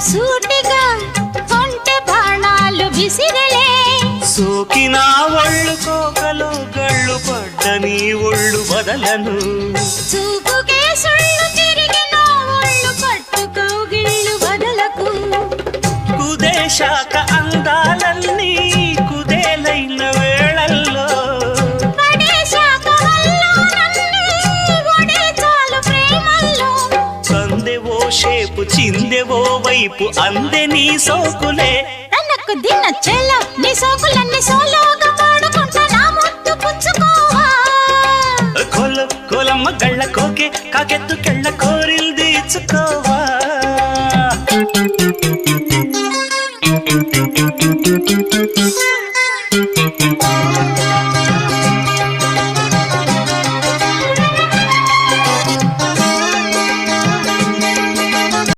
సూటిగా కొంటె బాణాలు విసిరలే సోకిన ఒళ్ళు కోకలు గళ్ళు పడ్డ నీ ఒళ్ళు వదలను చూపుకే సుళ్ళు తిరిగిన ఒళ్ళు పట్టుకో గిళ్ళు వదలకు కుదేశాక అందాలన్నీ కుదేలైన వేళల్లో పడేశాక హల్లోనన్నీ ఒడే చాలు ప్రేమల్లో సందెవో షేపు చిందెవో వైపు అందే నీ సోకులే తనకు దిన చెల నీ సోకులన్నీ సోలోగా పాడుకుంటా నా ముద్దు పుచ్చుకోవా కొలమ్మ గళ్ళ కోకే కాకెత్తు కెళ్ళ కోరిల్ తీర్చుకోవా